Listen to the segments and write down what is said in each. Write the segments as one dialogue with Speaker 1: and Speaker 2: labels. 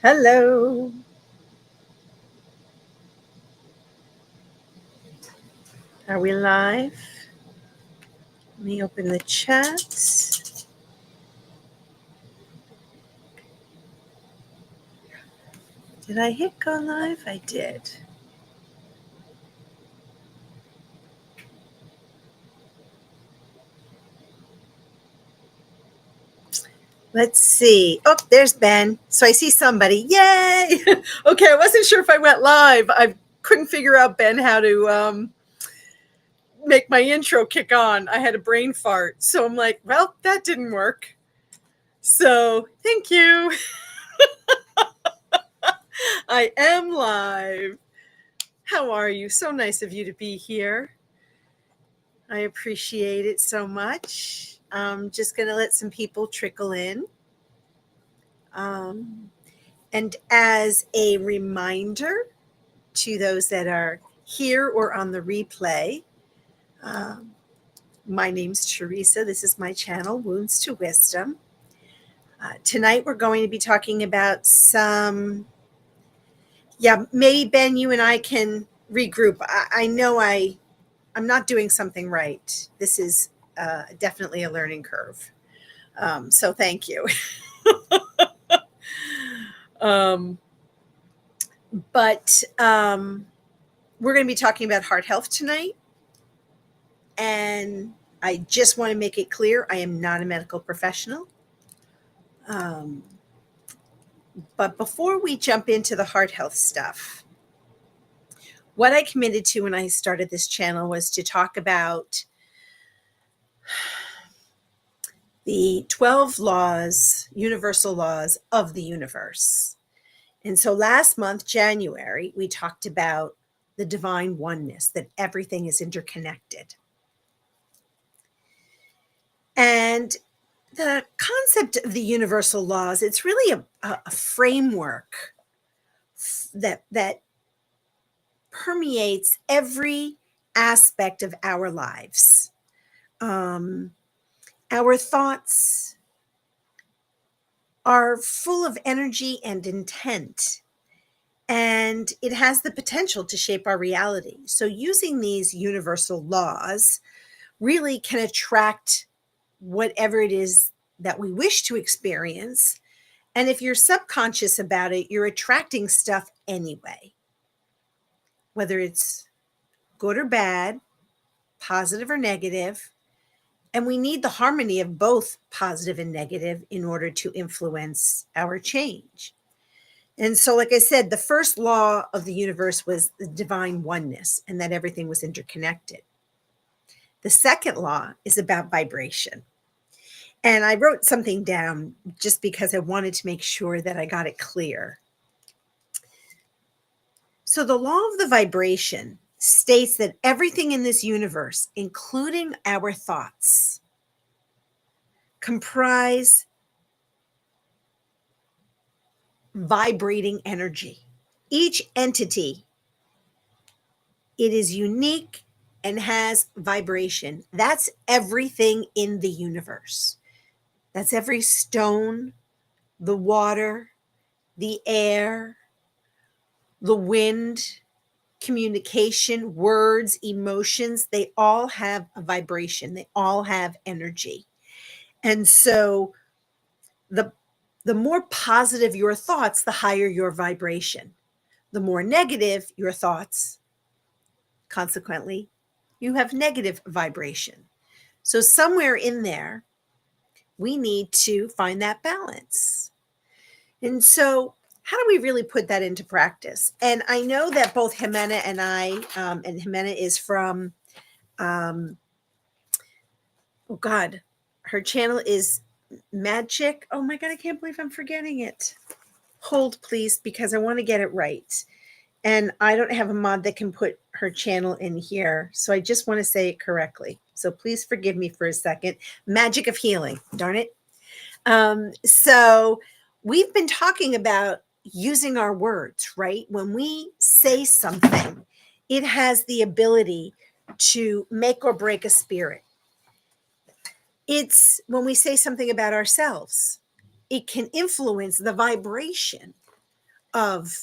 Speaker 1: Hello. Are we live? Let me open the chat. Did I hit go live? I did. Let's see. Oh, there's Ben. So I see somebody. Yay! Okay, I wasn't sure if I went live. I couldn't figure out, Ben, how to make my intro kick on. I had a brain fart. So I'm like, well, that didn't work. So thank you. I am live. How are you? So nice of you to be here. I appreciate it so much. I'm just going to let some people trickle in. And as a reminder to those that are here or on the replay, my name's Teresa. This is my channel, Wounds to Wisdom. Tonight we're going to be talking about maybe Ben, you and I can regroup. I know I'm not doing something right. This is definitely a learning curve. So thank you. But we're going to be talking about heart health tonight. And I just want to make it clear, I am not a medical professional. But before we jump into the heart health stuff, what I committed to when I started this channel was to talk about the 12 laws, universal laws of the universe. And so last month, January, we talked about the divine oneness, that everything is interconnected. And the concept of the universal laws, it's really a framework that permeates every aspect of our lives. Our thoughts are full of energy and intent, and it has the potential to shape our reality. So using these universal laws really can attract whatever it is that we wish to experience. And if you're subconscious about it, you're attracting stuff anyway, whether it's good or bad, positive or negative. And we need the harmony of both positive and negative in order to influence our change. And so, like I said, the first law of the universe was the divine oneness and that everything was interconnected. The second law is about vibration. And I wrote something down just because I wanted to make sure that I got it clear. So the law of the vibration states that everything in this universe, including our thoughts, comprise vibrating energy. Each entity, it is unique and has vibration. That's everything in the universe. That's every stone, the water, the air, the wind, communication, words, emotions. They all have a vibration. They all have energy. And so the more positive your thoughts, the higher your vibration. The more negative your thoughts, consequently, you have negative vibration. So somewhere in there, we need to find that balance. And so how do we really put that into practice? And I know that both Jimena and I, and Jimena is from, oh God, her channel is Magic. Oh my God, I can't believe I'm forgetting it. Hold, please, because I want to get it right. And I don't have a mod that can put her channel in here. So I just want to say it correctly. So please forgive me for a second. Magic of Healing. Darn it. So we've been talking about using our words, right? When we say something, it has the ability to make or break a spirit. It's when we say something about ourselves, it can influence the vibration of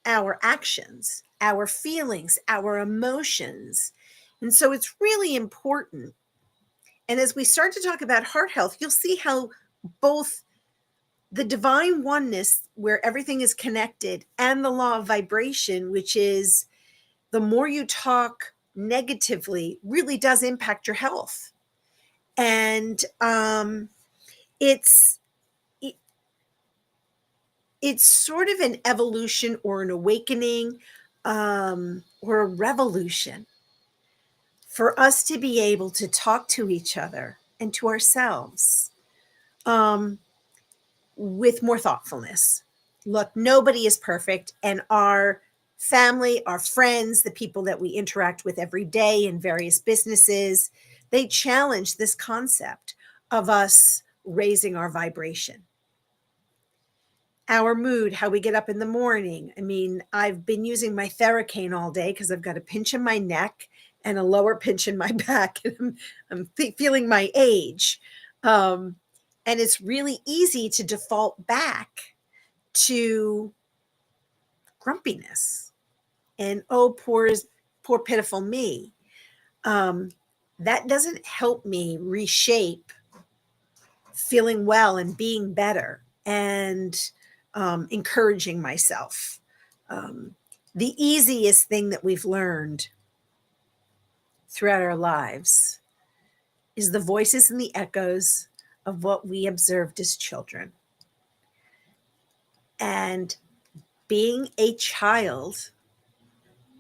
Speaker 1: our actions, our feelings, our emotions. And so it's really important. And as we start to talk about heart health, you'll see how both the divine oneness, where everything is connected, and the law of vibration, which is the more you talk negatively, really does impact your health. And it's it, it's sort of an evolution or an awakening, or a revolution for us to be able to talk to each other and to ourselves, um, with more thoughtfulness. Look, nobody is perfect, and our family, our friends, the people that we interact with every day in various businesses, they challenge this concept of us raising our vibration. Our mood, how we get up in the morning. I mean, I've been using my Theracane all day because I've got a pinch in my neck and a lower pinch in my back. And I'm feeling my age. Um, and it's really easy to default back to grumpiness and, oh, poor pitiful me. Um, that doesn't help me reshape feeling well and being better and encouraging myself. The easiest thing that we've learned throughout our lives is the voices and the echoes of what we observed as children. And being a child,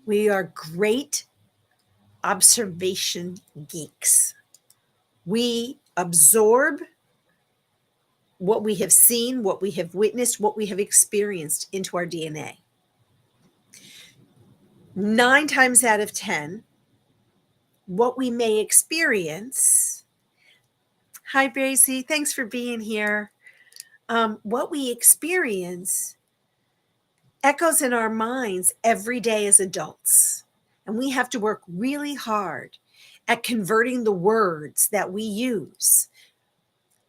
Speaker 1: we are great observation geeks. We absorb what we have seen, what we have witnessed, what we have experienced into our DNA. 9 times out of 10, what we may experience, hi, Bracy, thanks for being here. What we experience echoes in our minds every day as adults. And we have to work really hard at converting the words that we use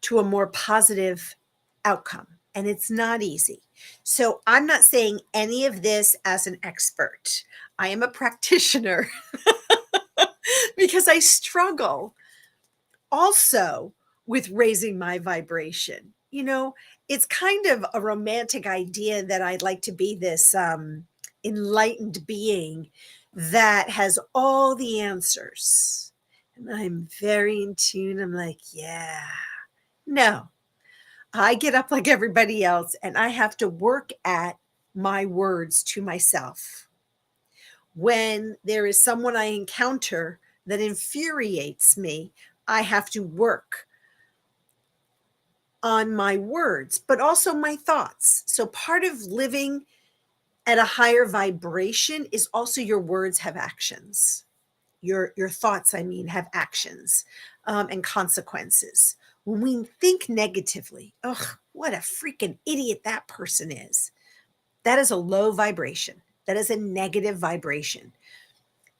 Speaker 1: to a more positive outcome. And it's not easy. So I'm not saying any of this as an expert. I am a practitioner because I struggle also with raising my vibration. You know, it's kind of a romantic idea that I'd like to be this enlightened being that has all the answers. And I'm very in tune. I'm like, yeah, no, I get up like everybody else and I have to work at my words to myself. When there is someone I encounter that infuriates me, I have to work on my words, but also my thoughts. So part of living at a higher vibration is also your words have actions. Your thoughts, I mean, have actions, and consequences. When we think negatively, ugh, what a freaking idiot that person is. That is a low vibration. That is a negative vibration.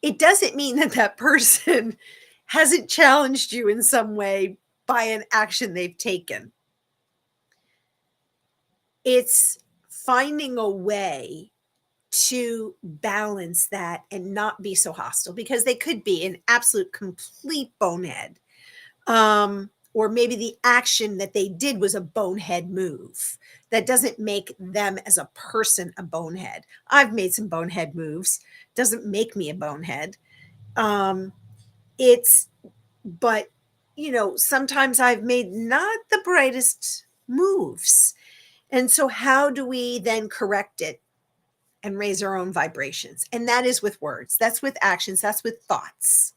Speaker 1: It doesn't mean that that person hasn't challenged you in some way by an action they've taken. It's finding a way to balance that and not be so hostile, because they could be an absolute complete bonehead. Or maybe the action that they did was a bonehead move. That doesn't make them as a person a bonehead. I've made some bonehead moves. Doesn't make me a bonehead. It's, but, sometimes I've made not the brightest moves. And so how do we then correct it and raise our own vibrations? And that is with words. That's with actions. That's with thoughts.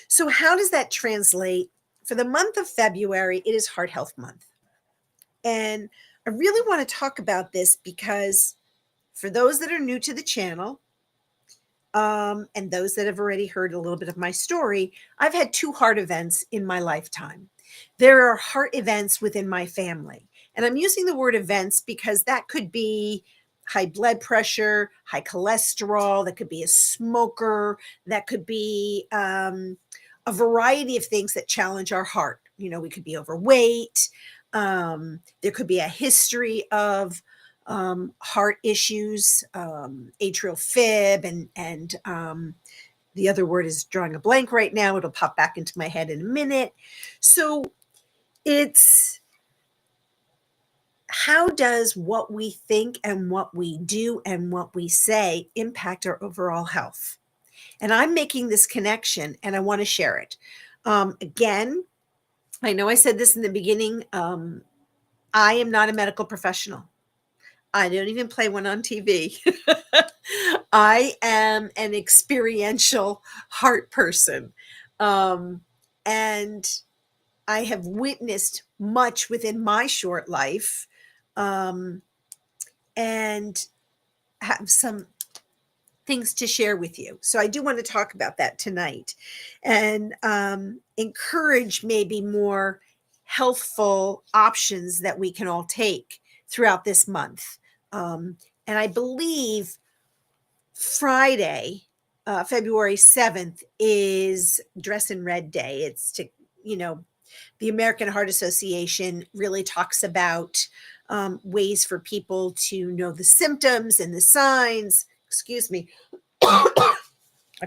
Speaker 1: So how does that translate? For the month of February, it is Heart Health Month. And I really want to talk about this because for those that are new to the channel, and those that have already heard a little bit of my story, I've had 2 heart events in my lifetime. There are heart events within my family. And I'm using the word events because that could be high blood pressure, high cholesterol, that could be a smoker, that could be a variety of things that challenge our heart. We could be overweight. There could be a history of heart issues, atrial fib, and the other word is drawing a blank right now. It'll pop back into my head in a minute. So it's how does what we think and what we do and what we say impact our overall health? And I'm making this connection and I want to share it. Again, I know I said this in the beginning. I am not a medical professional. I don't even play one on TV. I am an experiential heart person. And I have witnessed much within my short life, and have some things to share with you. So I do want to talk about that tonight and encourage maybe more healthful options that we can all take throughout this month. And I believe Friday, February 7th, is Dress in Red Day. It's to, the American Heart Association really talks about ways for people to know the symptoms and the signs. Excuse me. I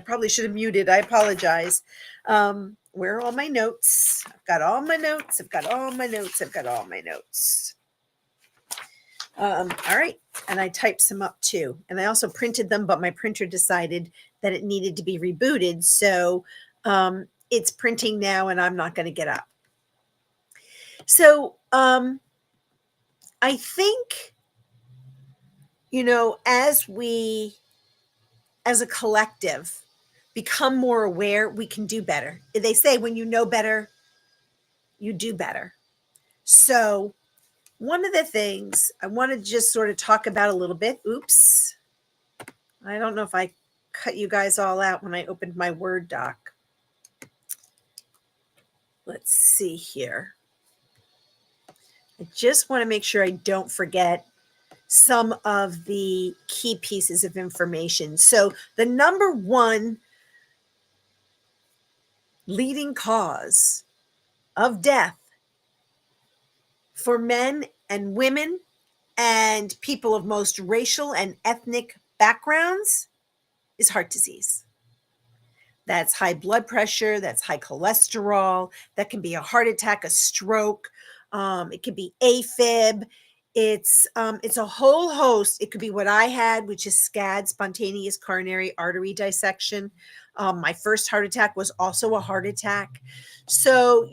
Speaker 1: probably should have muted. I apologize. Where are all my notes? I've got all my notes. I've got all my notes. I've got all my notes. All right. And I typed some up too. And I also printed them, but my printer decided that it needed to be rebooted. So it's printing now and I'm not going to get up. So I think, as a collective, become more aware, we can do better. They say when you know better, you do better. So one of the things I want to just sort of talk about a little bit. Oops. I don't know if I cut you guys all out when I opened my Word doc. Let's see here. I just want to make sure I don't forget some of the key pieces of information. So the number one leading cause of death for men and women and people of most racial and ethnic backgrounds is heart disease. That's high blood pressure, that's high cholesterol, that can be a heart attack, a stroke, it could be AFib. It's a whole host. It could be what I had, which is SCAD, spontaneous coronary artery dissection. My first heart attack was also a heart attack. So,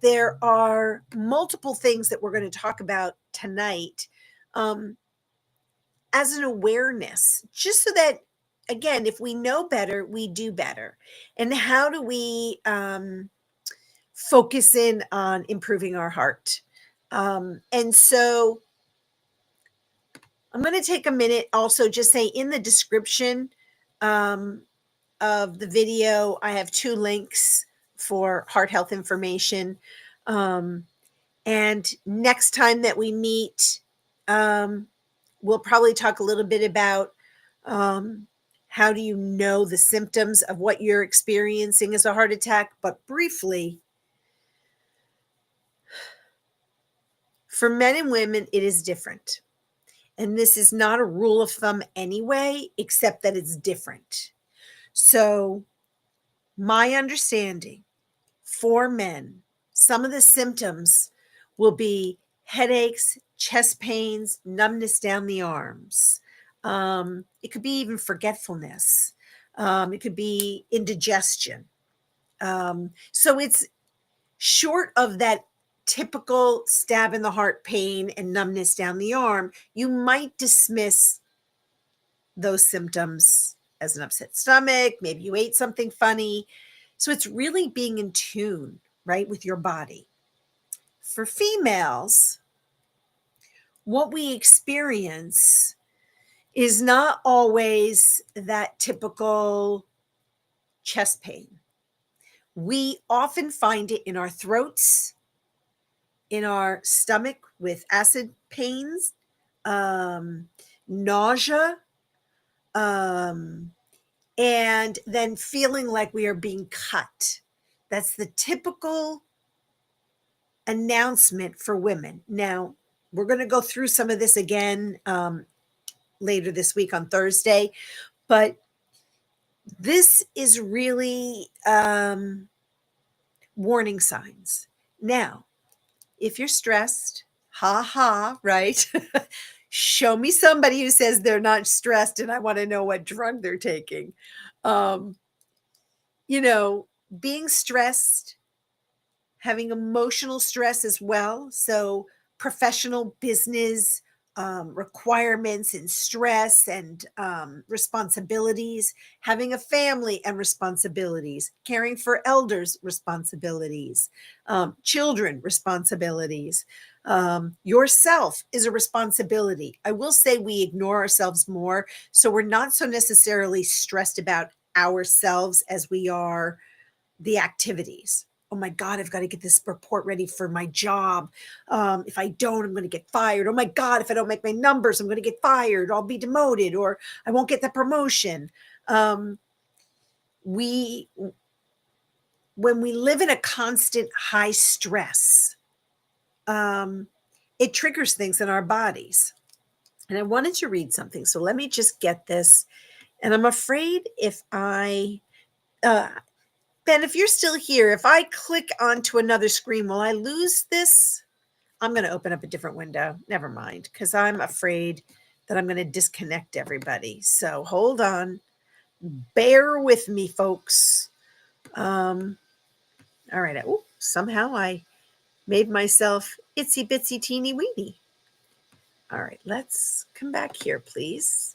Speaker 1: there are multiple things that we're going to talk about tonight as an awareness, just so that, again, if we know better, we do better. And how do we focus in on improving our heart? And so I'm going to take a minute also, just say in the description of the video, I have 2 links for heart health information. And next time that we meet, we'll probably talk a little bit about how do you know the symptoms of what you're experiencing as a heart attack. But briefly, for men and women, it is different. And this is not a rule of thumb anyway, except that it's different. So my understanding for men, some of the symptoms will be headaches, chest pains, numbness down the arms. It could be even forgetfulness. It could be indigestion. So it's short of that typical stab in the heart pain and numbness down the arm. You might dismiss those symptoms as an upset stomach. Maybe you ate something funny. So it's really being in tune, right, with your body. For females, what we experience is not always that typical chest pain. We often find it in our throats, in our stomach with acid pains, nausea, and then feeling like we are being cut. That's the typical announcement for women. Now, we're going to go through some of this again later this week on Thursday, but this is really warning signs. Now, if you're stressed, right? Show me somebody who says they're not stressed and I want to know what drug they're taking. Um, being stressed, having emotional stress as well. So, professional business requirements and stress and responsibilities, having a family and responsibilities, caring for elders responsibilities, children responsibilities. Yourself is a responsibility. I will say we ignore ourselves more. So we're not so necessarily stressed about ourselves as we are the activities. Oh my God, I've got to get this report ready for my job. If I don't, I'm going to get fired. Oh my God, if I don't make my numbers, I'm going to get fired. I'll be demoted or I won't get the promotion. When we live in a constant high stress, it triggers things in our bodies. And I wanted to read something. So let me just get this. And I'm afraid if Ben, if you're still here, if I click onto another screen, will I lose this? I'm going to open up a different window. Never mind, because I'm afraid that I'm going to disconnect everybody. So hold on. Bear with me, folks. All right. Somehow I made myself itsy bitsy teeny weeny. All right. Let's come back here, please.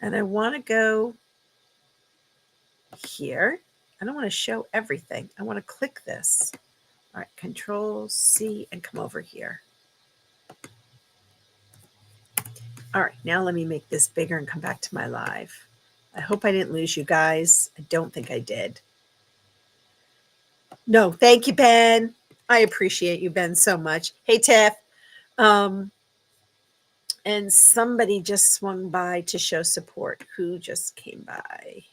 Speaker 1: And I want to go here. I don't want to show everything. I want to click this. All right, Control C and come over here. All right, now let me make this bigger and come back to my live. I hope I didn't lose you guys. I don't think I did. No, thank you, Ben. I appreciate you, Ben, so much. Hey, Tiff. And somebody just swung by to show support. Who just came by?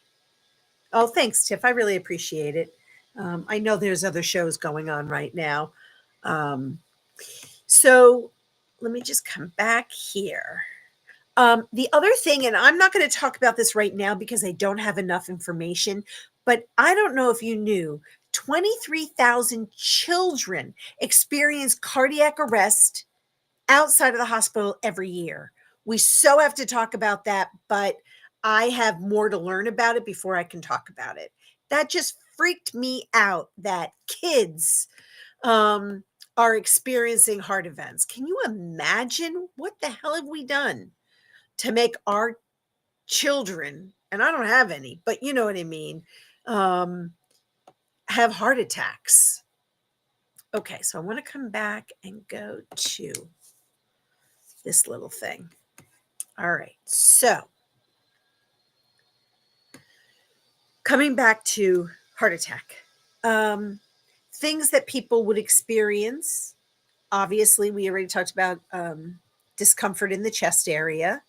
Speaker 1: Oh, thanks, Tiff. I really appreciate it. I know there's other shows going on right now. So let me just come back here. The other thing, and I'm not going to talk about this right now because I don't have enough information, but I don't know if you knew 23,000 children experience cardiac arrest outside of the hospital every year. We so have to talk about that, but I have more to learn about it before I can talk about it. That just freaked me out that kids are experiencing heart events. Can you imagine what the hell have we done to make our children, and I don't have any, but you know what I mean, have heart attacks? Okay, so I want to come back and go to this little thing. All right, so coming back to heart attack, things that people would experience. Obviously, we already talked about discomfort in the chest area.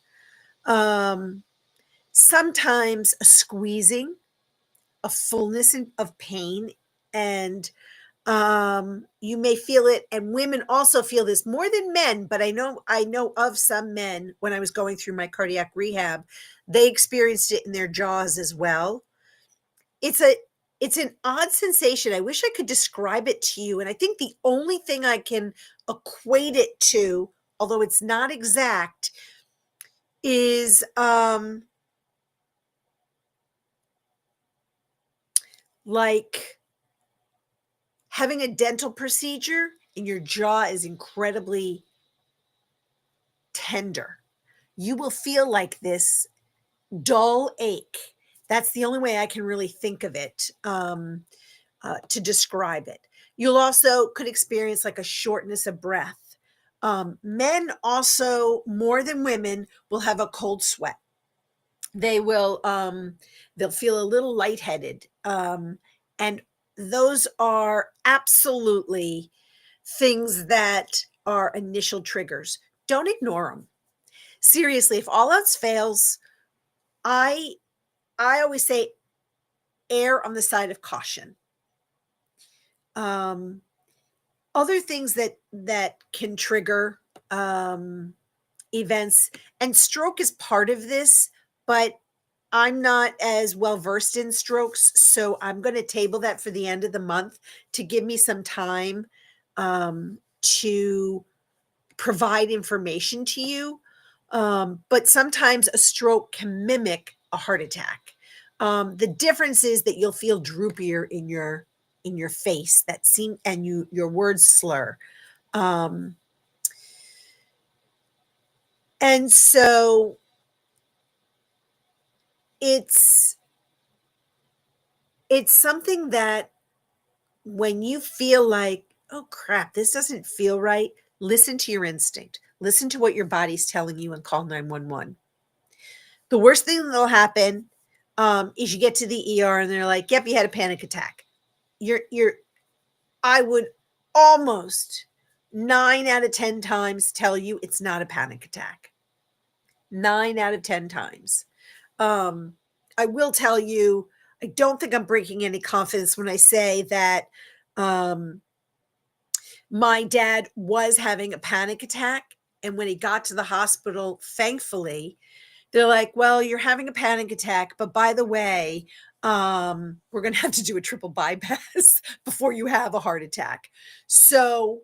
Speaker 1: Sometimes a squeezing, a fullness of pain, and you may feel it, and women also feel this more than men, but I know of some men. When I was going through my cardiac rehab, they experienced it in their jaws as well. It's an odd sensation. I wish I could describe it to you, and I think the only thing I can equate it to, although it's not exact, is like having a dental procedure and your jaw is incredibly tender. You will feel like this dull ache. That's the only way I can really think of it to describe it. You'll also could experience like a shortness of breath. Men also, more than women, will have a cold sweat. They will they'll feel a little lightheaded. And those are absolutely things that are initial triggers. Don't ignore them. Seriously, if all else fails, I always say err on the side of caution. Other things that can trigger events, and stroke is part of this, but I'm not as well versed in strokes, so I'm going to table that for the end of the month to give me some time to provide information to you. But sometimes a stroke can mimic a heart attack. The difference is that you'll feel droopier in your face, that seem, and your words slur. Um, and so it's it's something that when you feel like, oh crap, this doesn't feel right, listen to your instinct. Listen to what your body's telling you and call 911. The worst thing that'll happen is you get to the ER and they're like, yep, you had a panic attack. You're I would almost 9 out of 10 times tell you it's not a panic attack. 9 out of 10 times. Um, I will tell you, I don't think I'm breaking any confidence when I say that um, my dad was having a panic attack. And when he got to the hospital, thankfully, they're like, well, you're having a panic attack, but by the way, we're going to have to do a triple bypass before you have a heart attack. So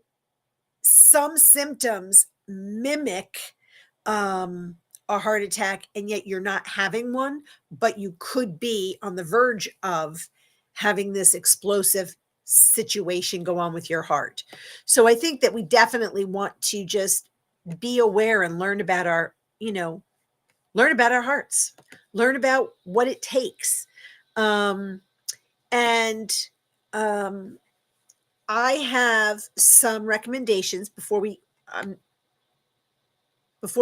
Speaker 1: some symptoms mimic um, a heart attack, and yet you're not having one, but you could be on the verge of having this explosive situation go on with your heart. So I think that we definitely want to just be aware and learn about our, learn about our hearts, learn about what it takes. Um, and um, I have some recommendations before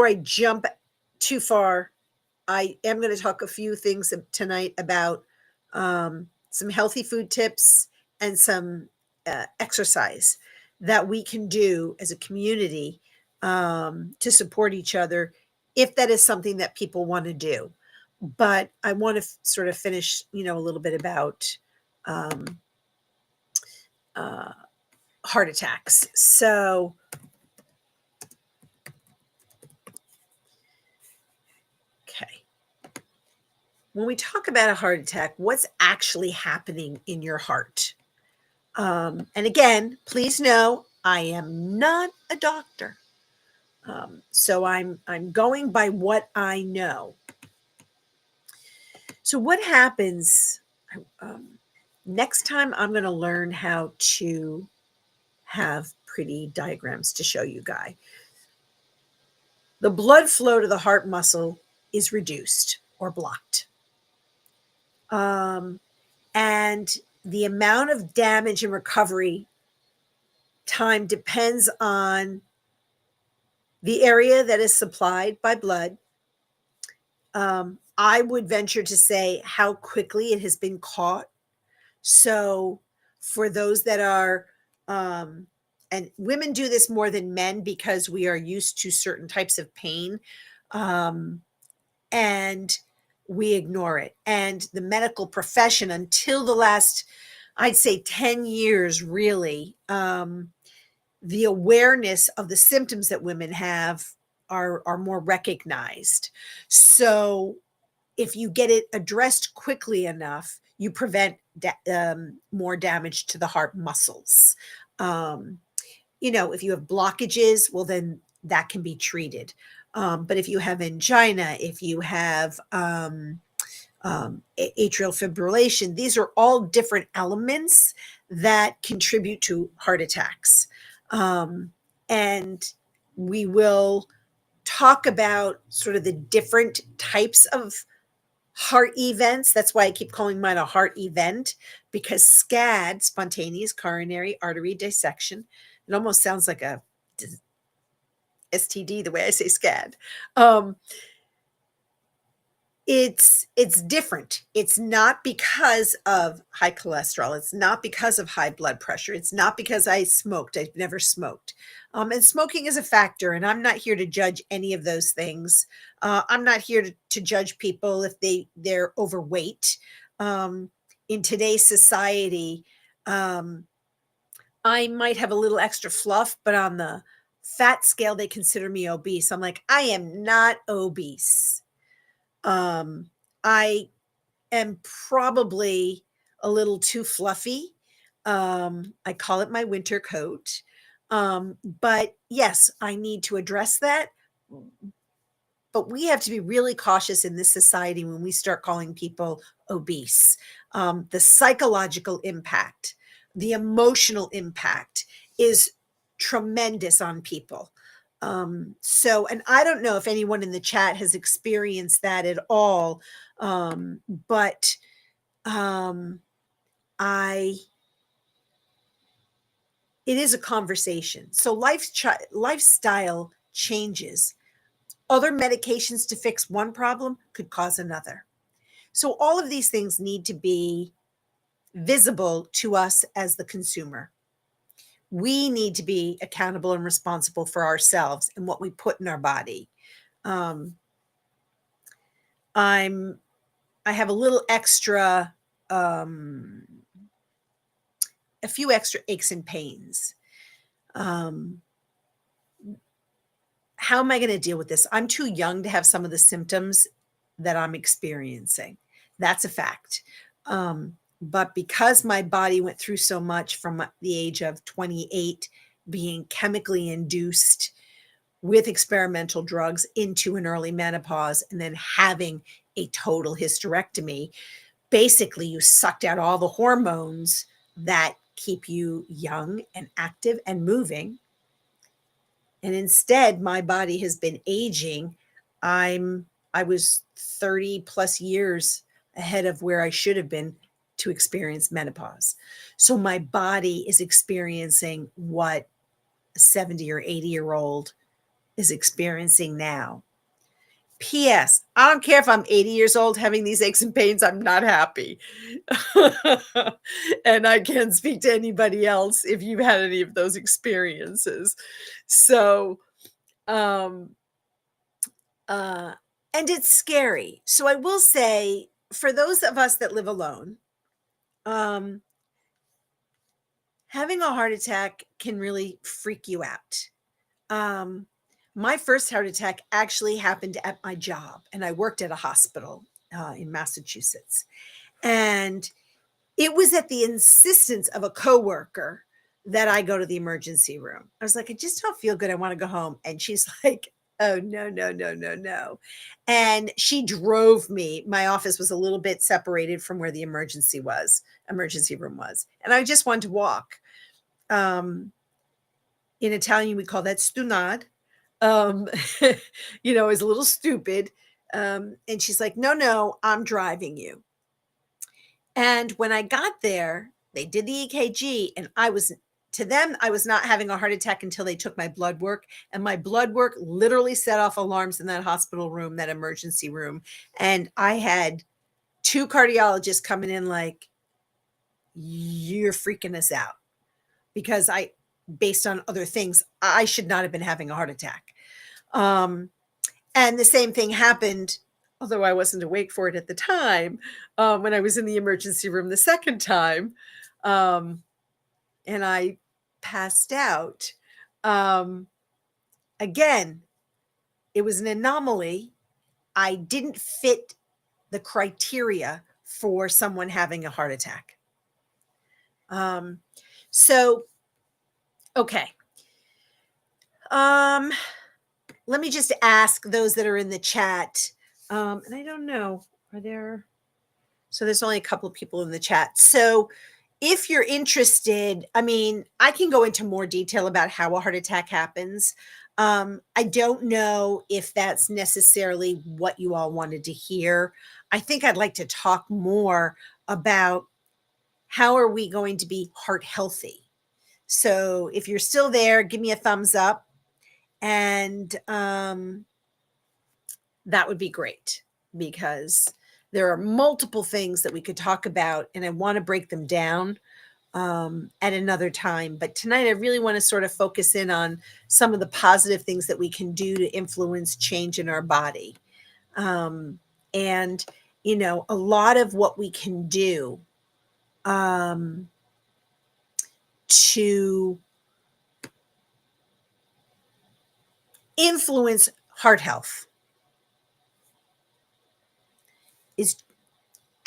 Speaker 1: I jump too far. I am going to talk a few things tonight about some healthy food tips and some exercise that we can do as a community to support each other if that is something that people want to do. But I want to sort of finish, a little bit about um, uh, heart attacks. So, okay. When we talk about a heart attack, what's actually happening in your heart? And again, please know I am not a doctor, so I'm going by what I know. So what happens? Next time, I'm going to learn how to have pretty diagrams to show you guys. The blood flow to the heart muscle is reduced or blocked. And the amount of damage and recovery time depends on the area that is supplied by blood. I would venture to say how quickly it has been caught. So, for those that are, and women do this more than men because we are used to certain types of pain, and we ignore it. And the medical profession, until the last, I'd say 10 years, really, the awareness of the symptoms that women have are more recognized. So if you get it addressed quickly enough, you prevent more damage to the heart muscles. If you have blockages, well, then that can be treated. But if you have angina, if you have atrial fibrillation, these are all different elements that contribute to heart attacks. And we will talk about sort of the different types of heart events. That's why I keep calling mine a heart event, because SCAD, spontaneous coronary artery dissection, it almost sounds like a STD the way I say SCAD. It's different. It's not because of high cholesterol. It's not because of high blood pressure. It's not because I smoked. I've never smoked. And smoking is a factor, and I'm not here to judge any of those things. I'm not here to judge people if they're overweight. In today's society, I might have a little extra fluff, but on the fat scale, they consider me obese. I'm like, I am not obese. I am probably a little too fluffy. I call it my winter coat. But yes, I need to address that. But we have to be really cautious in this society when we start calling people obese. The psychological impact, the emotional impact is tremendous on people. And I don't know if anyone in the chat has experienced that at all. But I it is a conversation. So lifestyle changes. Other medications to fix one problem could cause another. So all of these things need to be visible to us as the consumer. We need to be accountable and responsible for ourselves and what we put in our body. Um, I have a little extra, a few extra aches and pains. How am I going to deal with this? I'm too young to have some of the symptoms that I'm experiencing. That's a fact. But because my body went through so much from the age of 28, being chemically induced with experimental drugs into an early menopause, and then having a total hysterectomy, basically you sucked out all the hormones that keep you young and active and moving. And instead, my body has been aging. I was 30 plus years ahead of where I should have been to experience menopause. So my body is experiencing what a 70 or 80-year-old is experiencing now. P.S. I don't care if I'm 80 years old having these aches and pains, I'm not happy. And I can't speak to anybody else if you've had any of those experiences. So, and it's scary. So I will say, for those of us that live alone, having a heart attack can really freak you out. My first heart attack actually happened at my job, and I worked at a hospital in Massachusetts. And it was at the insistence of a coworker that I go to the emergency room. I was like, I just don't feel good. I want to go home. And she's like, oh, no, no, no, no, no. And she drove me. My office was a little bit separated from where the emergency room was. And I just wanted to walk. In Italian, we call that stunad. Is a little stupid. And she's like, no, I'm driving you. And when I got there, they did the EKG, and I was not having a heart attack until they took my blood work. And my blood work literally set off alarms in that hospital room, that emergency room. And I had 2 cardiologists coming in like, you're freaking us out. Because based on other things, I should not have been having a heart attack. And the same thing happened, although I wasn't awake for it at the time, when I was in the emergency room the second time, and I passed out. Again, it was an anomaly. I didn't fit the criteria for someone having a heart attack. Okay. Let me just ask those that are in the chat. And I don't know, so there's only a couple of people in the chat. So if you're interested, I can go into more detail about how a heart attack happens. I don't know if that's necessarily what you all wanted to hear. I think I'd like to talk more about how are we going to be heart healthy. So if you're still there, give me a thumbs up. And that would be great, because there are multiple things that we could talk about, and I want to break them down at another time. But tonight, I really want to sort of focus in on some of the positive things that we can do to influence change in our body. And, a lot of what we can do to influence heart health is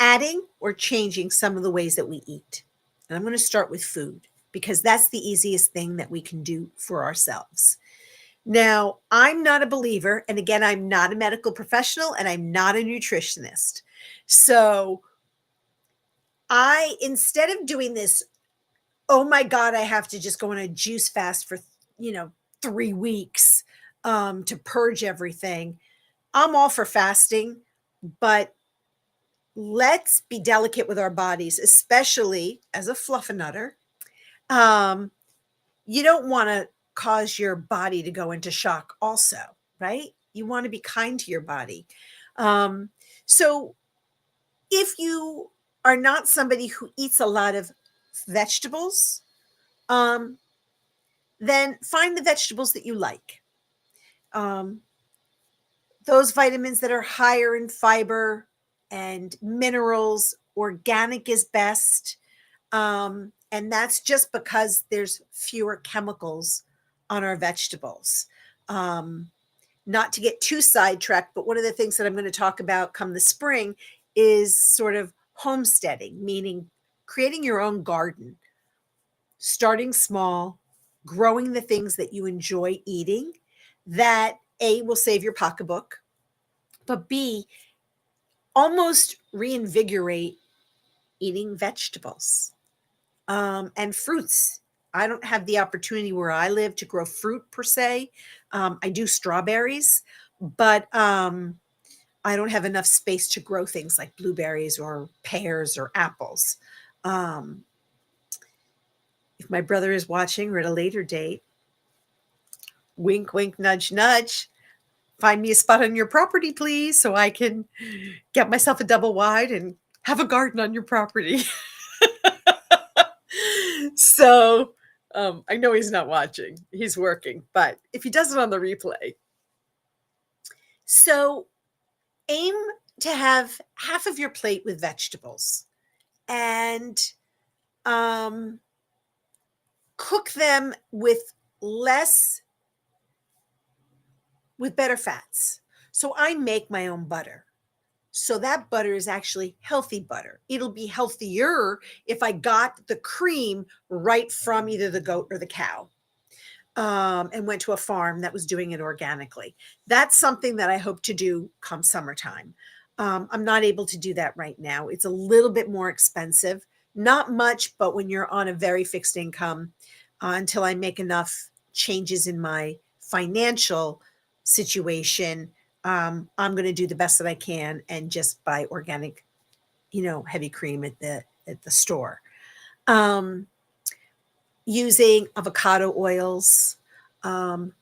Speaker 1: adding or changing some of the ways that we eat. And I'm going to start with food because that's the easiest thing that we can do for ourselves. Now, I'm not a believer, and again, I'm not a medical professional and I'm not a nutritionist. So, instead of doing this, oh my God, I have to just go on a juice fast for, 3 weeks to purge everything. I'm all for fasting, but let's be delicate with our bodies, especially as a fluffernutter. Um, you don't want to cause your body to go into shock also, right? You want to be kind to your body. So if you are not somebody who eats a lot of vegetables, um, then find the vegetables that you like. Um, those vitamins that are higher in fiber and minerals, organic is best. And that's just because there's fewer chemicals on our vegetables. Um, Not to get too sidetracked, but one of the things that I'm going to talk about come the spring is sort of homesteading, meaning creating your own garden, starting small, growing the things that you enjoy eating that A, will save your pocketbook, but B, almost reinvigorate eating vegetables and fruits. I don't have the opportunity where I live to grow fruit per se. I do strawberries, but I don't have enough space to grow things like blueberries or pears or apples. Um, if my brother is watching or at a later date, wink, wink, nudge, nudge, find me a spot on your property, please, so I can get myself a double wide and have a garden on your property. So I know he's not watching, he's working, but if he does it on the replay. So aim to have half of your plate with vegetables and um, cook them with less, with better fats. So I make my own butter. So that butter is actually healthy butter. It'll be healthier if I got the cream right from either the goat or the cow. And went to a farm that was doing it organically. That's something that I hope to do come summertime. I'm not able to do that right now. It's a little bit more expensive, not much, but when you're on a very fixed income, until I make enough changes in my financial situation, I'm going to do the best that I can and just buy organic, heavy cream at the store. Um, Using avocado oils,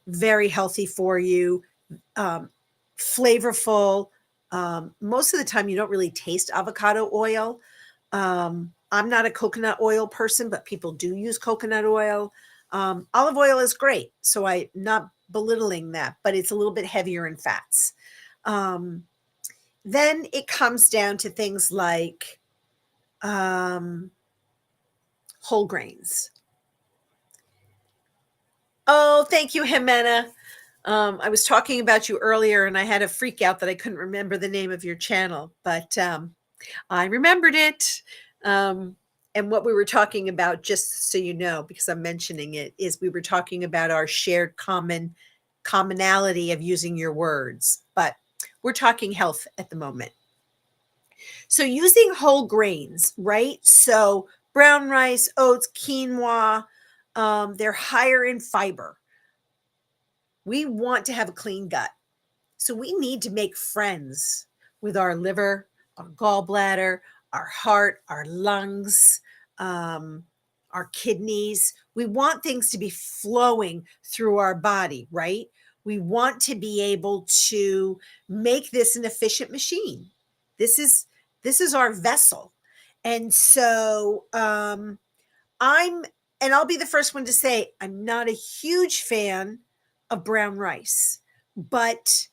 Speaker 1: very healthy for you, um, flavorful. Most of the time, you don't really taste avocado oil. I'm not a coconut oil person, but people do use coconut oil. Olive oil is great, so I'm not belittling that, but it's a little bit heavier in fats. Um, then it comes down to things like um, whole grains. Oh, thank you, Jimena. I was talking about you earlier and I had a freak out that I couldn't remember the name of your channel, but I remembered it. And what we were talking about, just so you know, because I'm mentioning it, is we were talking about our shared commonality of using your words, but we're talking health at the moment. So using whole grains, right? So brown rice, oats, quinoa, they're higher in fiber. We want to have a clean gut. So we need to make friends with our liver, our gallbladder, our heart, our lungs, our kidneys. We want things to be flowing through our body, right? We want to be able to make this an efficient machine. This is our vessel. And so I'm and I'll be the first one to say I'm not a huge fan of brown rice, but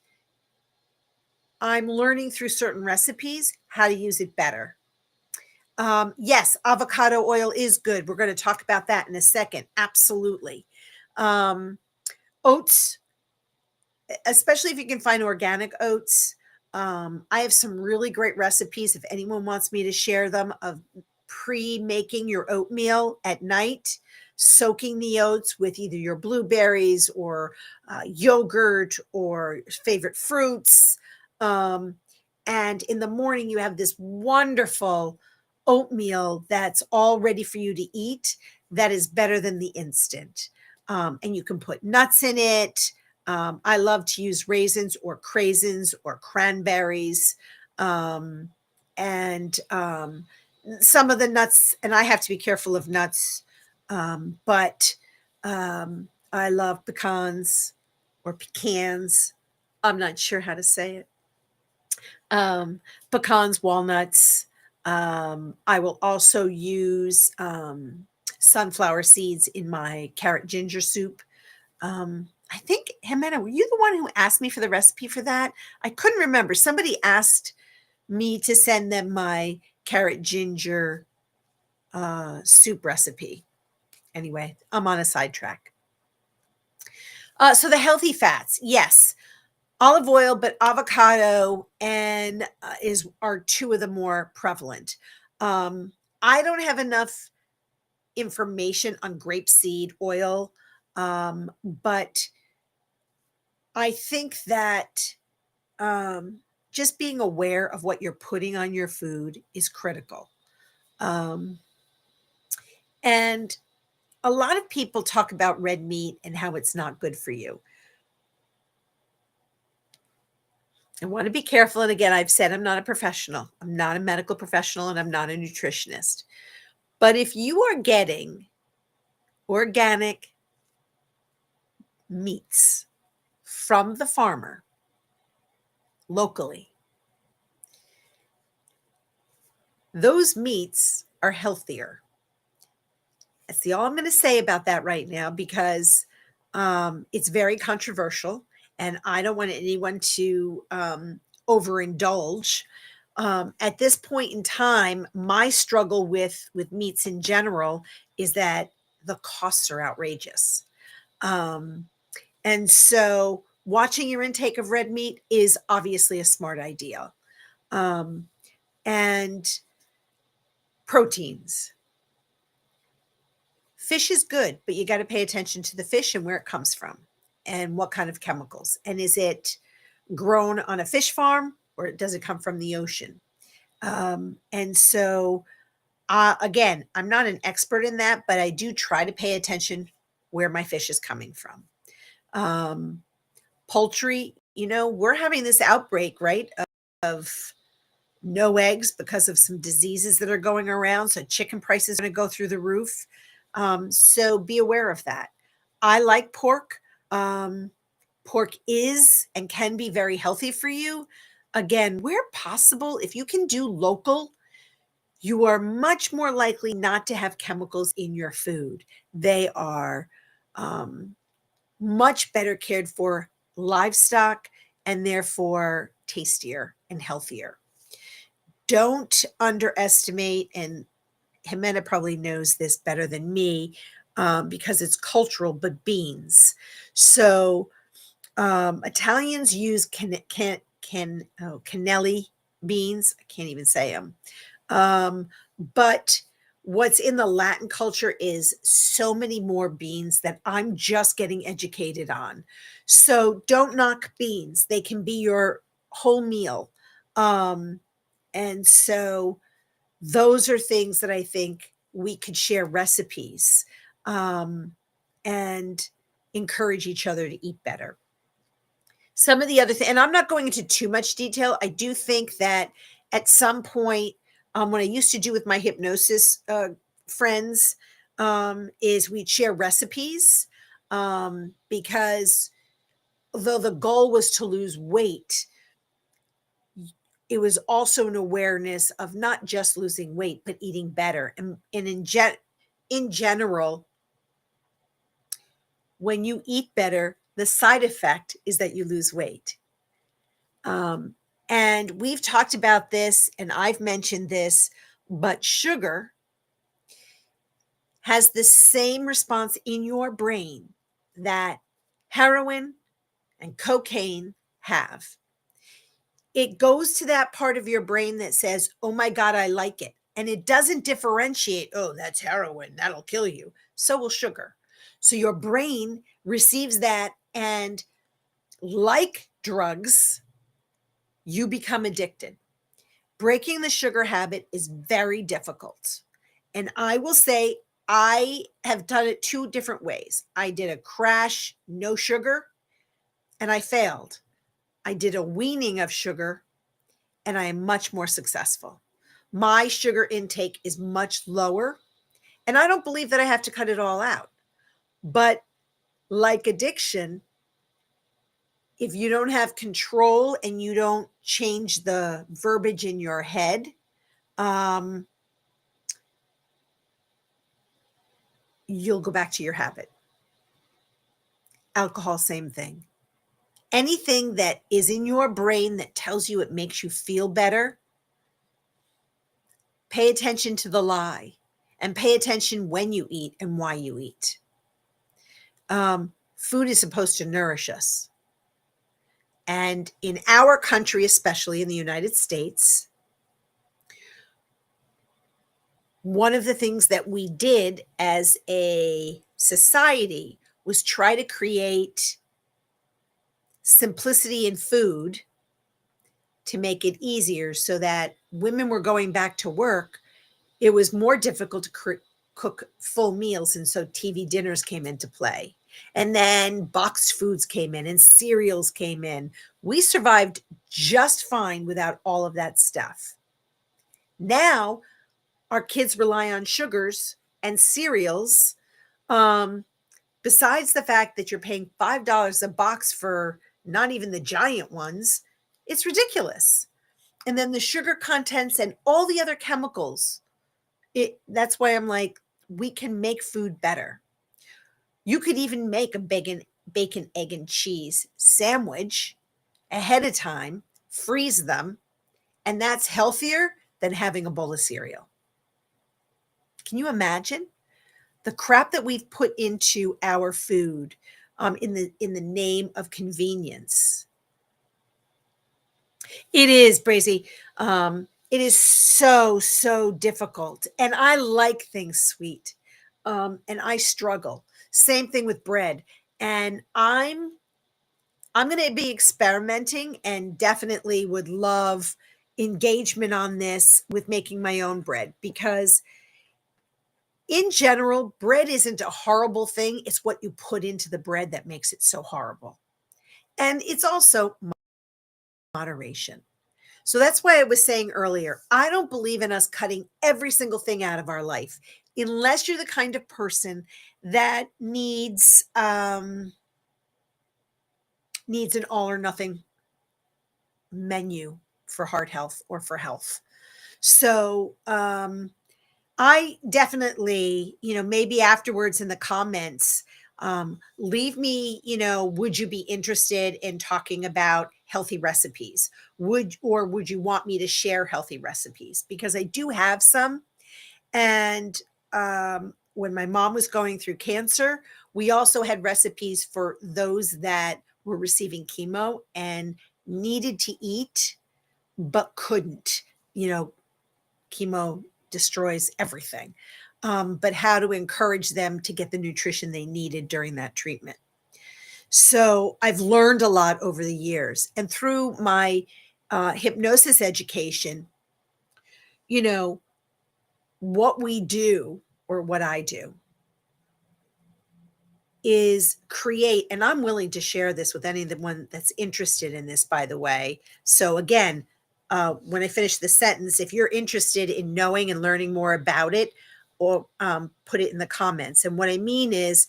Speaker 1: I'm learning through certain recipes how to use it better. Yes, avocado oil is good. We're going to talk about that in a second. Absolutely. Um, Oats, especially if you can find organic oats. I have some really great recipes if anyone wants me to share them of pre-making your oatmeal at night, soaking the oats with either your blueberries or yogurt or favorite fruits. Um, and in the morning, you have this wonderful oatmeal that's all ready for you to eat that is better than the instant. And you can put nuts in it. I love to use raisins or craisins or cranberries. Um, and some of the nuts, and I have to be careful of nuts, but I love pecans or pecans. I'm not sure how to say it. Pecans, walnuts. I will also use sunflower seeds in my carrot ginger soup. I think, Jimena, were you the one who asked me for the recipe for that? I couldn't remember. Somebody asked me to send them my carrot ginger soup recipe. Anyway, I'm on a sidetrack. So the healthy fats, yes, olive oil, but avocado and is are two of the more prevalent. Um, I don't have enough information on grapeseed oil, but I think that just being aware of what you're putting on your food is critical. Um, and a lot of people talk about red meat and how it's not good for you. I want to be careful. And again, I've said I'm not a professional, I'm not a medical professional, and I'm not a nutritionist. But if you are getting organic meats from the farmer locally, those meats are healthier. That's all I'm going to say about that right now because it's very controversial, and I don't want anyone to overindulge. At this point in time, my struggle with meats in general is that the costs are outrageous, um, and so watching your intake of red meat is obviously a smart idea. Um, and proteins. Fish is good, but you got to pay attention to the fish and where it comes from and what kind of chemicals. And is it grown on a fish farm or does it come from the ocean? And so, again, I'm not an expert in that, but I do try to pay attention where my fish is coming from. Um, Poultry, we're having this outbreak, right, of no eggs because of some diseases that are going around. So chicken prices are going to go through the roof. So be aware of that. I like pork. Um, Pork is and can be very healthy for you. Again, where possible, if you can do local, you are much more likely not to have chemicals in your food. They are um, much better cared for livestock and therefore tastier and healthier. Don't underestimate, and Jimena probably knows this better than me because it's cultural, but beans. So Italians use cannelli beans. I can't even say them. But what's in the Latin culture is so many more beans that I'm just getting educated on. So don't knock beans. They can be your whole meal. Um, and so those are things that I think we could share recipes um, and encourage each other to eat better. Some of the other things, and I'm not going into too much detail. I do think that at some point, what I used to do with my hypnosis friends is we'd share recipes because although the goal was to lose weight, it was also an awareness of not just losing weight, but eating better. And in general, when you eat better, the side effect is that you lose weight. And we've talked about this, and I've mentioned this, But sugar has the same response in your brain that heroin and cocaine have. It goes to that part of your brain that says, oh my God, I like it. And it doesn't differentiate, oh, that's heroin, that'll kill you. So will sugar. So your brain receives that, and like drugs, you become addicted. Breaking the sugar habit is very difficult. And I will say, I have done it two different ways. I did a crash, no sugar, and I failed. I did a weaning of sugar, and I am much more successful. My sugar intake is much lower, and I don't believe that I have to cut it all out. But like addiction, if you don't have control and you don't change the verbiage in your head, um, you'll go back to your habit. Alcohol, same thing. Anything that is in your brain that tells you it makes you feel better, pay attention to the lie, and pay attention when you eat and why you eat. Food is supposed to nourish us. And in our country, especially in the United States, one of the things that we did as a society was try to create simplicity in food to make it easier, so that women were going back to work. It was more difficult to cook full meals. And so TV dinners came into play. And then boxed foods came in and cereals came in. We survived just fine without all of that stuff. Now, our kids rely on sugars and cereals. Besides the fact that you're paying $5 a box for not even the giant ones, it's ridiculous. And then the sugar contents and all the other chemicals. That's why I'm like, we can make food better. You could even make a bacon, egg, and cheese sandwich ahead of time, freeze them, and that's healthier than having a bowl of cereal. Can you imagine the crap that we've put into our food in the name of convenience? It is, Brazy. It is so difficult. And I like things sweet. And I struggle. Same thing with bread. And I'm going to be experimenting, and definitely would love engagement on this with making my own bread, because in general, bread isn't a horrible thing. It's what you put into the bread that makes it so horrible. And it's also moderation. So that's why I was saying earlier, I don't believe in us cutting every single thing out of our life, unless you're the kind of person that needs an all or nothing menu for heart health or for health. So I definitely, maybe afterwards in the comments, leave me, would you be interested in talking about healthy recipes? Would you want me to share healthy recipes? Because I do have some. And when my mom was going through cancer, we also had recipes for those that were receiving chemo and needed to eat but couldn't. Chemo destroys everything. But how to encourage them to get the nutrition they needed during that treatment. So I've learned a lot over the years, and through my hypnosis education, what we do, or what I do, is create, and I'm willing to share this with anyone that's interested in this, by the way. So again, when I finish the sentence, if you're interested in knowing and learning more about it, or put it in the comments. And what I mean is,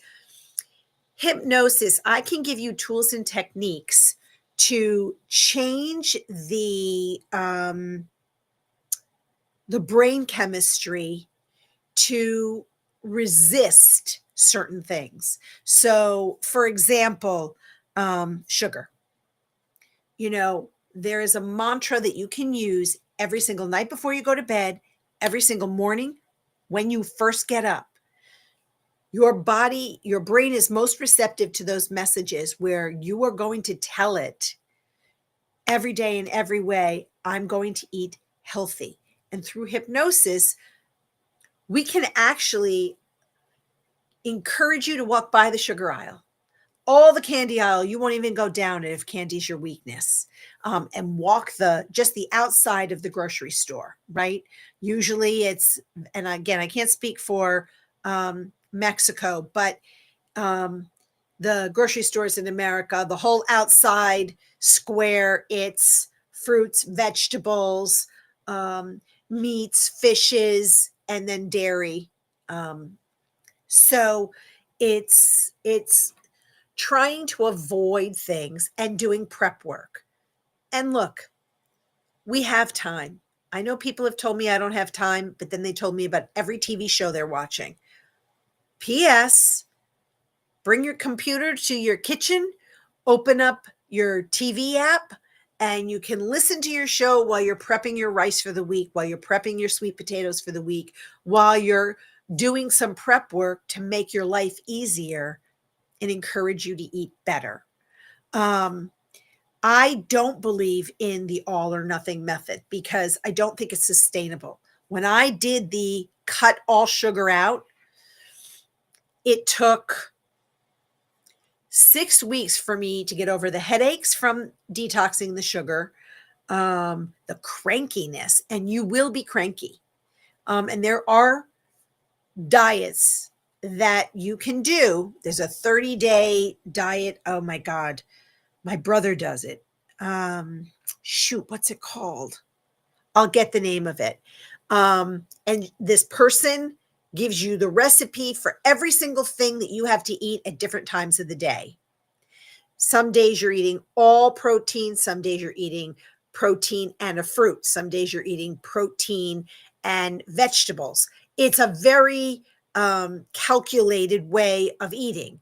Speaker 1: hypnosis, I can give you tools and techniques to change the brain chemistry to resist certain things. So, for example, sugar. There is a mantra that you can use every single night before you go to bed, every single morning when you first get up. Your body, your brain is most receptive to those messages where you are going to tell it every day in every way, I'm going to eat healthy. And through hypnosis, we can actually encourage you to walk by the sugar aisle, all the candy aisle. You won't even go down it if candy's your weakness, and walk just the outside of the grocery store, right? Usually it's, and again, I can't speak for Mexico, but the grocery stores in America, the whole outside square, it's fruits, vegetables, meats, fishes, and then dairy. So it's trying to avoid things and doing prep work. And look, we have time. I know people have told me I don't have time, but then they told me about every TV show they're watching. P.S. Bring your computer to your kitchen, open up your TV app, and you can listen to your show while you're prepping your rice for the week, while you're prepping your sweet potatoes for the week, while you're doing some prep work to make your life easier and encourage you to eat better. I don't believe in the all or nothing method because I don't think it's sustainable. When I did the cut all sugar out, it took 6 weeks for me to get over the headaches from detoxing the sugar, the crankiness, and you will be cranky. And there are diets that you can do. There's a 30-day diet. Oh my God. My brother does it. Shoot, what's it called? I'll get the name of it. And this person gives you the recipe for every single thing that you have to eat at different times of the day. Some days you're eating all protein. Some days you're eating protein and a fruit. Some days you're eating protein and vegetables. It's a very calculated way of eating.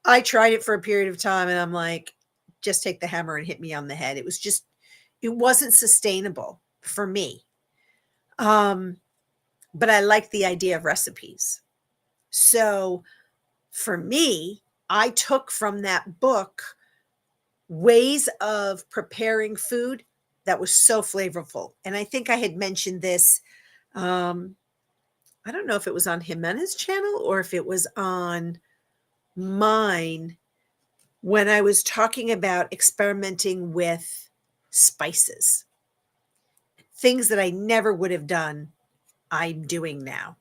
Speaker 1: I tried it for a period of time and I'm like, just take the hammer and hit me on the head. It wasn't sustainable for me. But I like the idea of recipes. So for me, I took from that book ways of preparing food that was so flavorful. And I think I had mentioned this. I don't know if it was on Jimenez's channel or if it was on mine when I was talking about experimenting with spices, things that I never would have done, I'm doing now.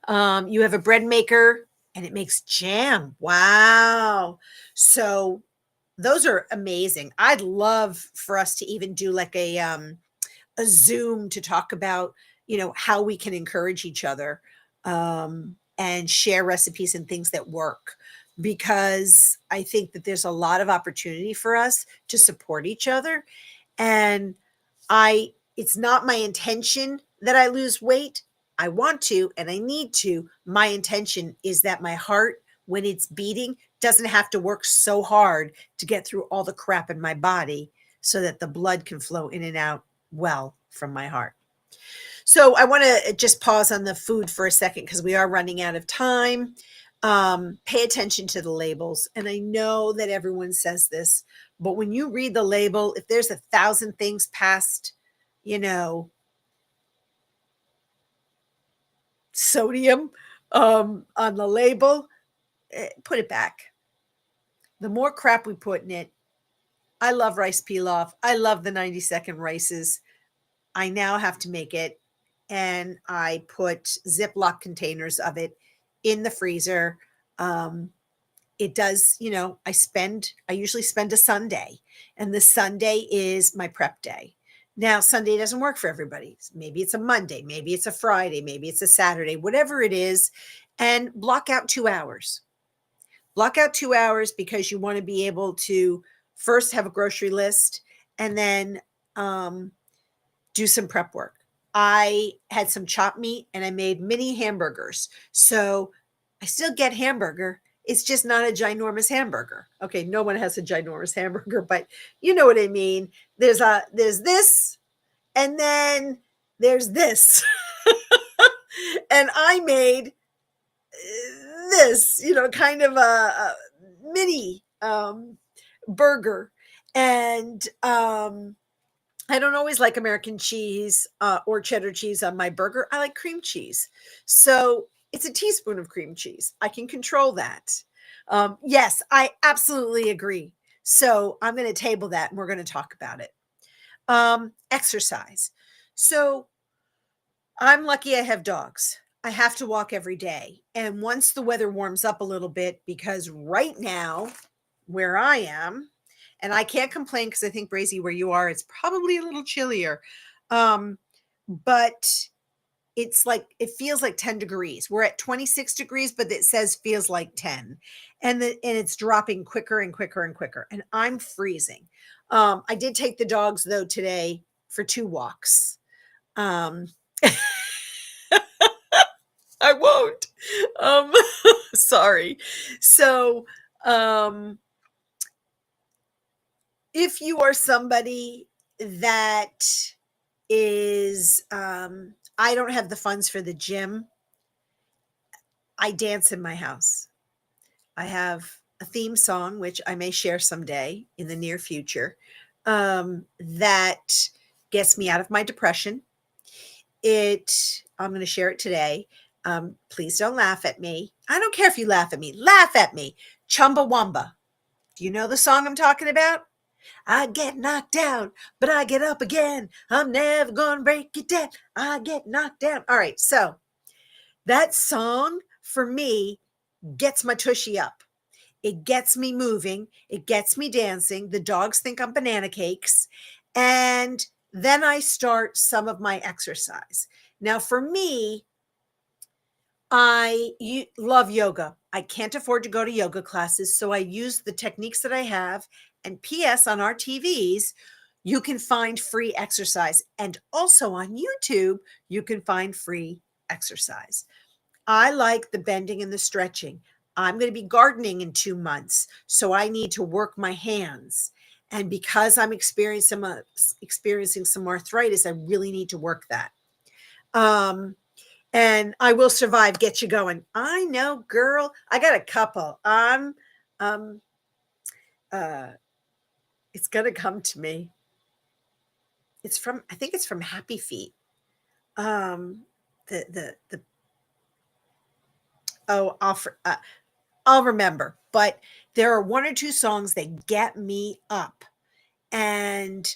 Speaker 1: You have a bread maker and it makes jam. Wow. So those are amazing. I'd love for us to even do like a Zoom to talk about, how we can encourage each other, and share recipes and things that work, because I think that there's a lot of opportunity for us to support each other. And it's not my intention that I lose weight. I want to, and I need to. My intention is that my heart, when it's beating, doesn't have to work so hard to get through all the crap in my body so that the blood can flow in and out well from my heart. So I want to just pause on the food for a second because we are running out of time. Pay attention to the labels. And I know that everyone says this, but when you read the label, if there's 1,000 things past, sodium on the label, put it back. The more crap we put in it. I love rice pilaf. I love the 90-second rices. I now have to make it, and I put Ziploc containers of it in the freezer. It does, I usually spend a Sunday, and the Sunday is my prep day. Now, Sunday doesn't work for everybody. Maybe it's a Monday, maybe it's a Friday, maybe it's a Saturday, whatever it is, and block out 2 hours. Block out 2 hours because you want to be able to first have a grocery list and then do some prep work. I had some chopped meat and I made mini hamburgers. So I still get hamburger. It's just not a ginormous hamburger. Okay, no one has a ginormous hamburger, but you know what I mean. There's this, and then there's this. And I made this, kind of a mini burger. And I don't always like American cheese or cheddar cheese on my burger. I like cream cheese. So it's a teaspoon of cream cheese. I can control that. Yes, I absolutely agree. So I'm going to table that and we're going to talk about it. Exercise. So I'm lucky I have dogs. I have to walk every day. And once the weather warms up a little bit, because right now, where I am, and I can't complain because I think, Brazy, where you are, it's probably a little chillier. But it's like, it feels like 10 degrees. We're at 26 degrees, but it says feels like 10. And it's dropping quicker and quicker and quicker. And I'm freezing. I did take the dogs, though, today for 2 walks. Um, I won't. Um, sorry. So, if you are somebody that is, I don't have the funds for the gym, I dance in my house. I have a theme song, which I may share someday in the near future, that gets me out of my depression. I'm going to share it today. Please don't laugh at me. I don't care if you laugh at me. Laugh at me. Chumbawamba. Do you know the song I'm talking about? I get knocked down, but I get up again. I'm never going to break it down. I get knocked down. All right. So that song for me gets my tushy up. It gets me moving. It gets me dancing. The dogs think I'm banana cakes. And then I start some of my exercise. Now, for me, love yoga. I can't afford to go to yoga classes, so I use the techniques that I have. And P.S. on our TVs, you can find free exercise. And also on YouTube, you can find free exercise. I like the bending and the stretching. I'm going to be gardening in 2 months, so I need to work my hands. And because I'm experiencing some arthritis, I really need to work that. And I Will Survive, get you going. I know, girl. I got a couple. It's gonna come to me. I think it's from Happy Feet. The oh, I'll remember. But there are 1 or 2 songs that get me up, and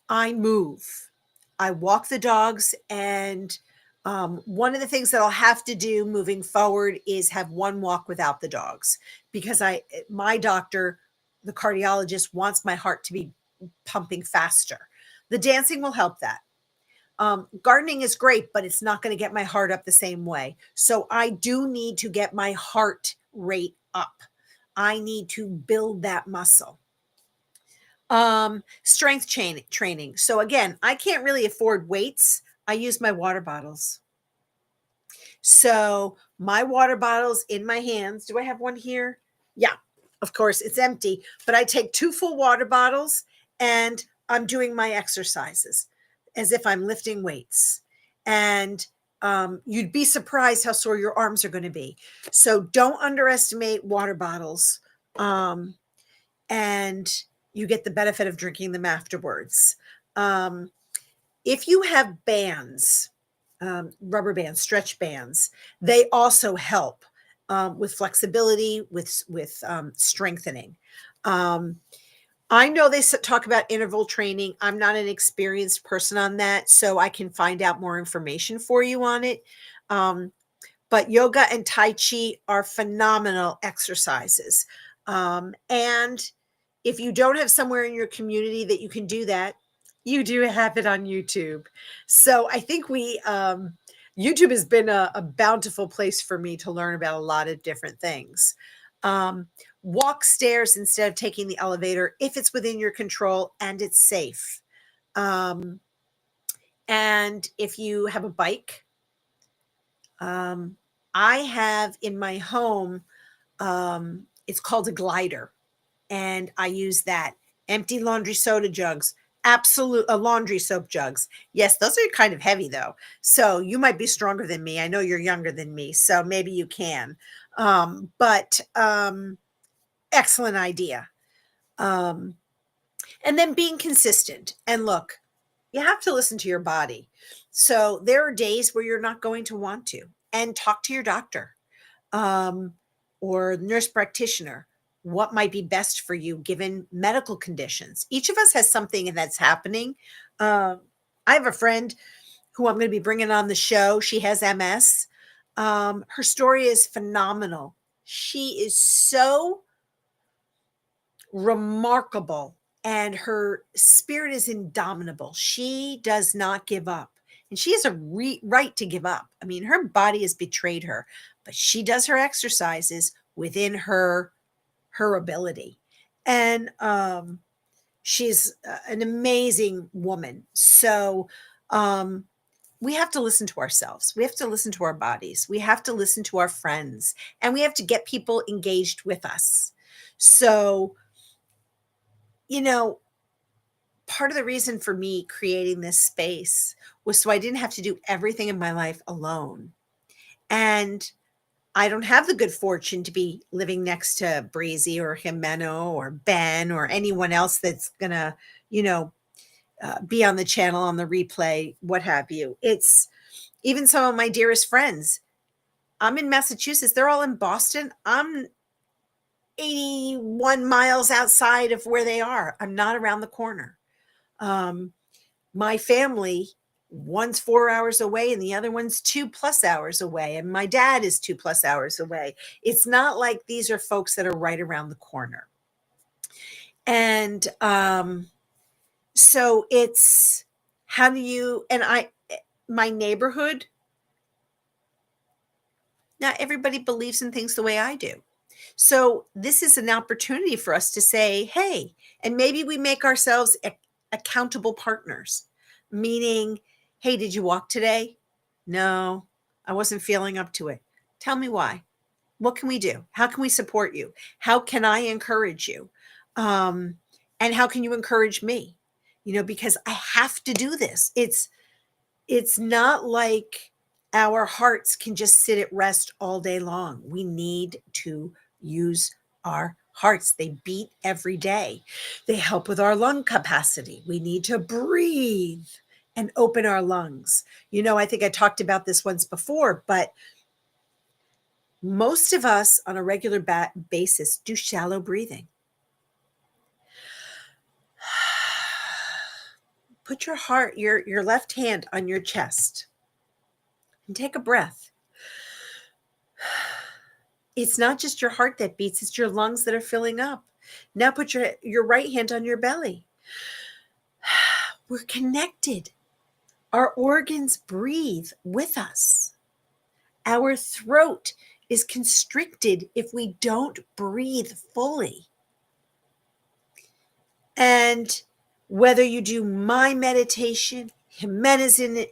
Speaker 1: I move. I walk the dogs, and one of the things that I'll have to do moving forward is have 1 walk without the dogs, because my doctor, the cardiologist, wants my heart to be pumping faster. The dancing will help that. Gardening is great, but it's not going to get my heart up the same way. So I do need to get my heart rate up. I need to build that muscle. Strength training. So again, I can't really afford weights. I use my water bottles. So my water bottles in my hands. Do I have one here? Yeah, of course it's empty, but I take 2 full water bottles and I'm doing my exercises as if I'm lifting weights. And you'd be surprised how sore your arms are going to be. So don't underestimate water bottles. And you get the benefit of drinking them afterwards. If you have bands, rubber bands, stretch bands, they also help with flexibility, with strengthening. I know they talk about interval training. I'm not an experienced person on that, so I can find out more information for you on it. But yoga and Tai Chi are phenomenal exercises. And if you don't have somewhere in your community that you can do that, you do have it on YouTube. So I think YouTube has been a bountiful place for me to learn about a lot of different things. Walk stairs instead of taking the elevator if it's within your control and it's safe. And if you have a bike, I have in my home, it's called a glider, and I use that. Empty laundry soda jugs, Absolute laundry soap jugs. Yes, those are kind of heavy though. So you might be stronger than me. I know you're younger than me, so maybe you can. But excellent idea. Um, and then being consistent. And look, you have to listen to your body. So there are days where you're not going to want to, and talk to your doctor um, or nurse practitioner. What might be best for you given medical conditions? Each of us has something that's happening. Um, I have a friend who I'm going to be bringing on the show. She has MS. Her story is phenomenal. She is so remarkable and her spirit is indomitable. She does not give up. And she has a right to give up. I mean, her body has betrayed her, but she does her exercises within her ability. And she's an amazing woman. So um we have to listen to ourselves. We have to listen to our bodies. We have to listen to our friends, and we have to get people engaged with us. So, you know, part of the reason for me creating this space was so I didn't have to do everything in my life alone. And I don't have the good fortune to be living next to Breezy or Jimeno or Ben or anyone else that's going to, you know, be on the channel, on the replay, what have you. It's even some of my dearest friends. I'm in Massachusetts. They're all in Boston. I'm 81 miles outside of where they are. I'm not around the corner. Um, my family, one's 4 hours away and the other one's 2+ hours away. And my dad is 2+ hours away. It's not like these are folks that are right around the corner. And so it's how do you, and my neighborhood, not everybody believes in things the way I do. So this is an opportunity for us to say, hey, and maybe we make ourselves accountable partners, meaning, hey, did you walk today? No, I wasn't feeling up to it. Tell me why. What can we do? How can we support you? How can I encourage you? Um, and how can you encourage me? You know, because I have to do this. It's not like our hearts can just sit at rest all day long. We need to use our hearts. They beat every day. They help with our lung capacity. We need to breathe and open our lungs. You know, I think I talked about this once before, but most of us on a regular basis do shallow breathing. Put your left hand on your chest and take a breath. It's not just your heart that beats, it's your lungs that are filling up. Now put your right hand on your belly. We're connected. Our organs breathe with us. Our throat is constricted if we don't breathe fully. And whether you do my meditation, Jimenez in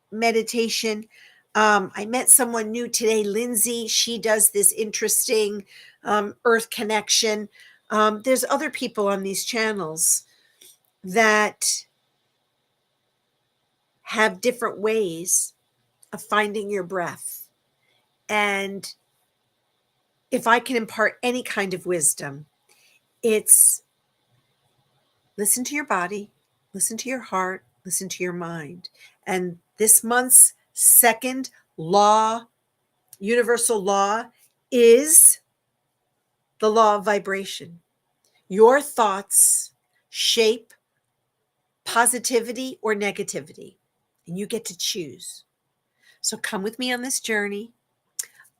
Speaker 1: meditation, I met someone new today, Lindsay. She does this interesting earth connection. There's other people on these channels that have different ways of finding your breath. And if I can impart any kind of wisdom, it's listen to your body, listen to your heart, listen to your mind. And this month's second law, universal law, is the law of vibration. Your thoughts shape positivity or negativity, and you get to choose. So come with me on this journey.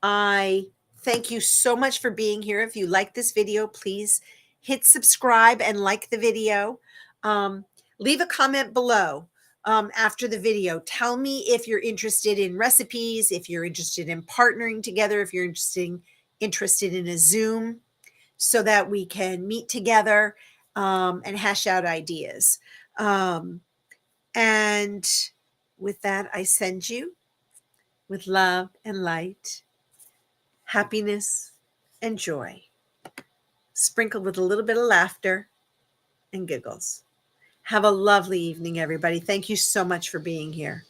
Speaker 1: I thank you so much for being here. If you like this video, please hit subscribe and like the video. Um, Leave a comment below after the video. Tell me if you're interested in recipes, if you're interested in partnering together, if you're interested in a Zoom so that we can meet together and hash out ideas. And with that, I send you with love and light, happiness and joy, sprinkled with a little bit of laughter and giggles. Have a lovely evening, everybody. Thank you so much for being here.